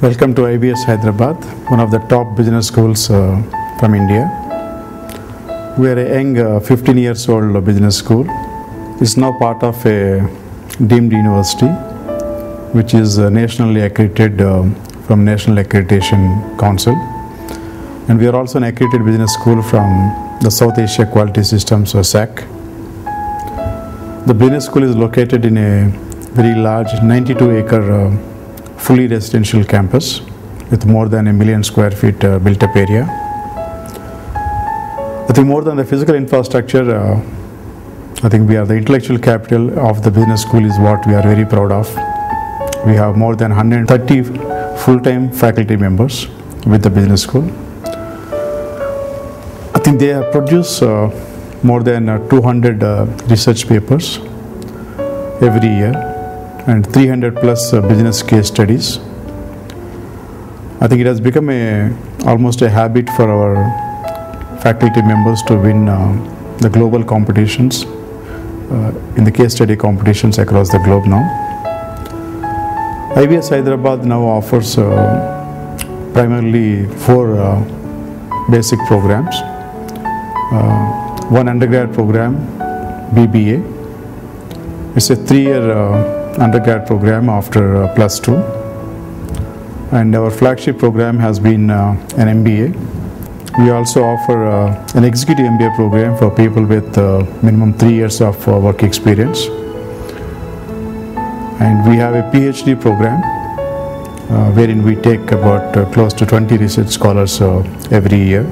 Welcome to IBS Hyderabad, one of the top business schools from India. We are a young 15 years old business school. It's now part of a deemed university which is nationally accredited from National Accreditation Council, and we are also an accredited business school from the South Asia Quality Systems or SAC. The business school is located in a very large 92-acre fully residential campus with more than 1 million square feet built up area. I think more than the physical infrastructure, I think we are the intellectual capital of the business school is what we are very proud of. We have more than 130 full-time faculty members with the business school. I think they have produced more than 200 research papers every year and 300 plus business case studies. I think it has become almost a habit for our faculty members to win the global competitions in the case study competitions across the globe now. IBS Hyderabad now offers primarily 4 basic programs. One undergrad program, BBA. It's a 3-year undergrad program after plus 2, and our flagship program has been an MBA. We also offer an executive MBA program for people with minimum 3 years of work experience, and we have a PhD program wherein we take about close to 20 research scholars every year.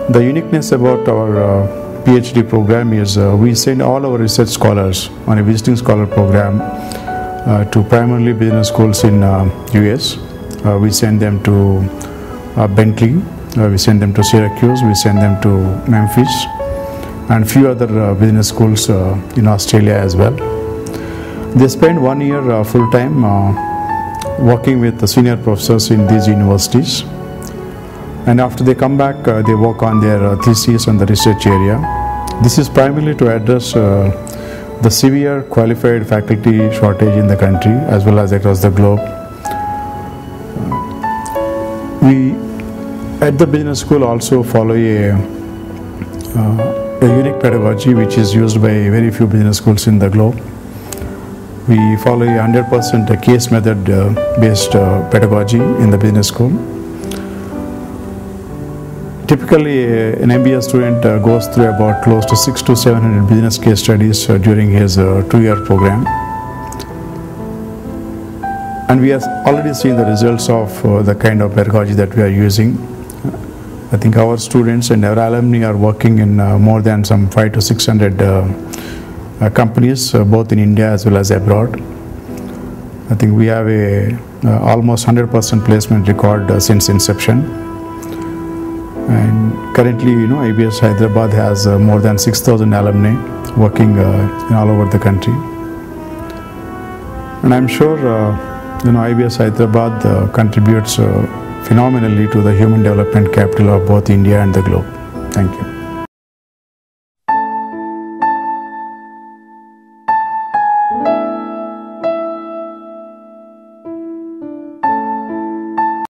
The uniqueness about our PhD program is we send all our research scholars on a visiting scholar program to primarily business schools in US. We send them to Bentley, we send them to Syracuse, we send them to Memphis, and few other business schools in Australia as well. They spend 1 year full time working with the senior professors in these universities, and after they come back they work on their thesis on the research area. This is primarily to address the severe qualified faculty shortage in the country as well as across the globe. We at the business school also follow a unique pedagogy which is used by very few business schools in the globe. We follow a 100% case method based pedagogy in the business school. Typically, an MBA student goes through about close to 600 to 700 business case studies during his 2-year program, and we have already seen the results of the kind of pedagogy that we are using. I think our students and our alumni are working in more than some 500 to 600 companies, both in India as well as abroad. I think we have a almost 100% placement record since inception. And currently, IBS Hyderabad has more than 6,000 alumni working all over the country. And I'm sure, IBS Hyderabad contributes phenomenally to the human development capital of both India and the globe. Thank you.